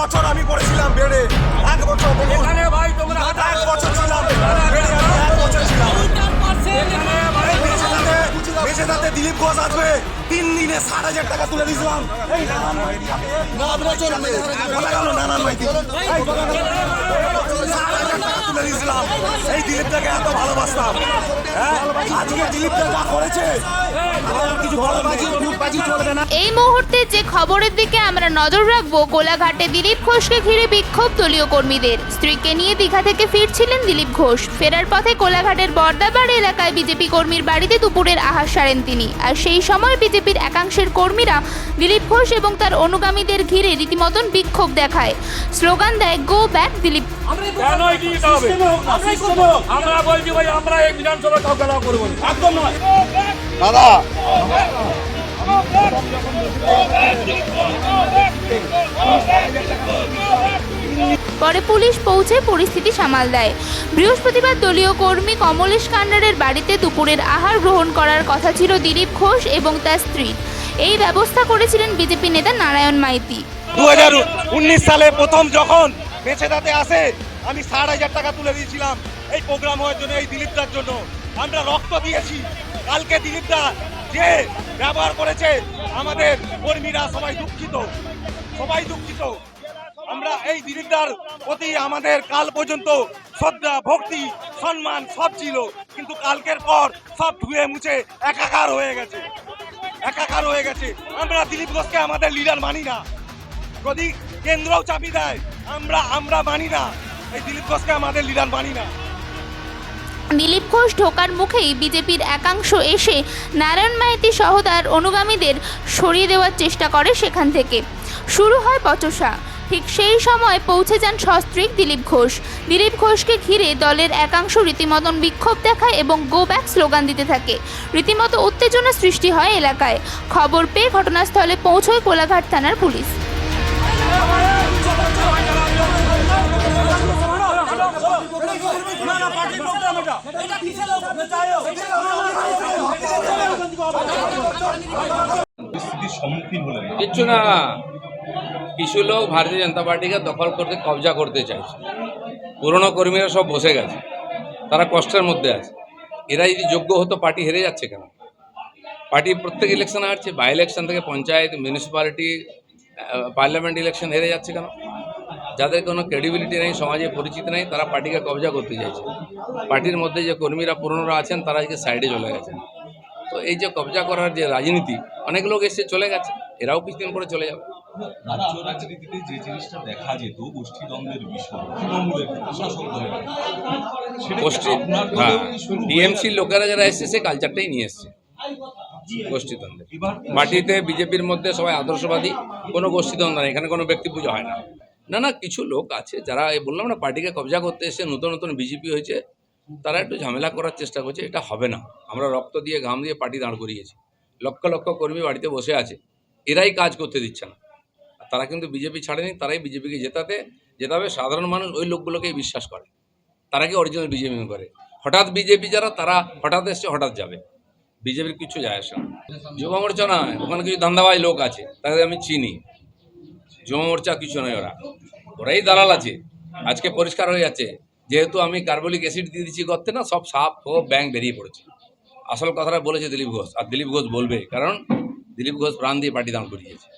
বছর আমি পড়েছিলাম বেড়ে, 1 বছর এখানে ভাই তোমরা 1 বছর ছিলাম বেড়ে, আমি 1 বছর ছিলাম। মেছেদাতে দিলীপ ঘোষ আসবে, 3 দিনে 60,000 টাকা তুলে দিয়েছিলাম। এই নানান মাইতি বলা গেল, নানান মাইতি 60,000 টাকা তুলে দিয়েছিলাম। এই দিলীপটাকে এত ভালোবাসতাম, হ্যাঁ আজকে দিলীপটা যা করেছে কিছু ভালোবাজি চলবে না। এই মুহূর্তে যে খবরের দিকে আমরা নজর রাখবো, কোলাঘাটে দিলীপ ঘোষকে ঘিরে বিক্ষোভ দলীয় কর্মীদের। স্ত্রীকে নিয়ে দীঘা থেকে ফিরছিলেন দিলীপ ঘোষ। ফেরার পথে কোলাঘাটের বর্দাবাড় এলাকায় বিজেপি কর্মীর বাড়িতে দুপুরের আহার সারেন তিনি। আর সেই সময় বিজেপির একাংশের কর্মীরা দিলীপ ঘোষ এবং তার অনুগামীদের ঘিরে রীতিমতন বিক্ষোভ দেখায়। স্লোগান দেয়, গো ব্যাক দিলীপ। আমরা বলছি ভাই, আমরা এই বিধানসভা কাউকে অ্যালাউ করবো না, একদম নয় দাদা। পরে পুলিশ পৌঁছে পরিস্থিতি সামাল দেয়। বৃহস্পতিবার দলীয় কর্মী কমলেশ কান্ডারের বাড়িতে দুপুরের আহার গ্রহণ করার কথা ছিল দিলীপ ঘোষ এবং তার স্ত্রী। এই ব্যবস্থা করেছিলেন বিজেপি নেতা নারায়ণ মাইতি। 2019 সালে প্রথম যখন মেছেদাতে আসে, আমি 60,000 টাকা তুলে দিয়েছিলাম এই প্রোগ্রাম হওয়ার জন্য, এই দিলীপদার জন্য। আমরা রক্ত দিয়েছি। কালকে দিলীপদা যে ব্যবহার করেছে, আমাদের কর্মীরা সবাই দুঃখিত, সবাই দুঃখিত। আমরা এই দিলীপদার প্রতি আমাদের কাল পর্যন্ত শ্রদ্ধা, ভক্তি, সম্মান সব ছিল, কিন্তু কালকের পর সব ধুয়ে মুছে একাকার হয়ে গেছে, একাকার হয়ে গেছে। আমরা দিলীপ ঘোষকে আমাদের লিডার মানি না। যদি কেন্দ্রও চাপি দেয়, আমরা মানি না। এই দিলীপ ঘোষকে আমাদের লিডার মানি না। দিলীপ ঘোষ ঢোকার মুখেই বিজেপির একাংশ এসে নারায়ণ মাইতি সহ তার অনুগামীদের সরিয়ে দেওয়ার চেষ্টা করে। সেখান থেকে শুরু হয় বচসা। ঠিক সেই সময় পৌঁছে যান সস্ত্রীক দিলীপ ঘোষ। দিলীপ ঘোষকে ঘিরে দলের একাংশ রীতিমতন বিক্ষোভ দেখায় এবং গো ব্যাক স্লোগান দিতে থাকে। রীতিমতো উত্তেজনা সৃষ্টি হয় এলাকায়। খবর পেয়ে ঘটনাস্থলে পৌঁছয় কোলাঘাট থানার পুলিশ। কিচ্ছু না, কিছু লোক ভারতীয় জনতা পার্টিকে দখল করতে, কবজা করতে চাইছে। পুরনো কর্মীরা সব বসে গেছে, তারা কষ্টের মধ্যে আছে। এরা যদি যোগ্য হতো, পার্টি হেরে যাচ্ছে কেন? পার্টি প্রত্যেক ইলেকশন হারছে, বাই ইলেকশন থেকে পঞ্চায়েত, মিউনিসিপ্যালিটি, পার্লামেন্ট ইলেকশন হেরে যাচ্ছে কেন? যাদের কোনো ক্রেডিবিলিটি নেই, সমাজে পরিচিতি নেই, তারা পার্টিকে কবজা করতে চাইছে। পার্টির মধ্যে যে কর্মীরা পুরনোরা আছেন, তারা আজকে সাইডে চলে গেছেন। তো এই যে কবজা করার যে রাজনীতি, অনেক লোক এসে চলে গেছে, এরাও কিছুদিন পরে চলে যাবে। রাজ্য রাজনীতিতে যে জিনিসটা দেখা যেত, গোষ্ঠীদ্বন্দ্বের বিষয়, তৃণমূলের শাসক দলের গোষ্ঠী, হ্যাঁ, টিএমসির লোকেরা যারা এসছে, সে কালচারটাই নিয়ে এসছে গোষ্ঠীদ্বন্দ্বে। পার্টিতে বিজেপির মধ্যে সবাই আদর্শবাদী, কোনো গোষ্ঠীদ্বন্দ্ব নেই, এখানে কোনো ব্যক্তি পুজো হয় না। না না, কিছু লোক আছে যারা, বললাম না, পার্টিকে কবজা করতে এসে, নতুন নতুন বিজেপি হয়েছে, তারা একটু ঝামেলা করার চেষ্টা করছে। এটা হবে না। আমরা রক্ত দিয়ে, ঘাম দিয়ে পার্টি দাঁড় করিয়েছি। লক্ষ লক্ষ কর্মী বাড়িতে বসে আছে, এরাই কাজ করতে দিচ্ছে না। তারা কিন্তু বিজেপি ছাড়েনি, তারাই বিজেপিকে জেতাবে। সাধারণ মানুষ ওই লোকগুলোকেই বিশ্বাস করে, তারাকে অরিজিনাল বিজেপি করে। হঠাৎ বিজেপি যারা, তারা হঠাৎ এসছে, হঠাৎ যাবে। বিজেপির কিছু যায় আসে না। যুব মোর্চা নয়, ওখানে কিছু ধান্দাবাজ লোক আছে, তাদের আমি চিনি। যুব মোর্চা কিছু নয়, ওরাই দালাল আছে। আজকে পরিষ্কার হয়ে যাচ্ছে, যেহেতু আমি কার্বলিক অ্যাসিড দিয়ে দিচ্ছি গর্তে, না, সব সাপ ও ব্যাং বেরিয়ে পড়েছে। আসল কথাটা বলেছে দিলীপ ঘোষ, আর দিলীপ ঘোষ বলবে, কারণ দিলীপ ঘোষ প্রাণ দিয়ে পার্টি দাঁড় করিয়েছে।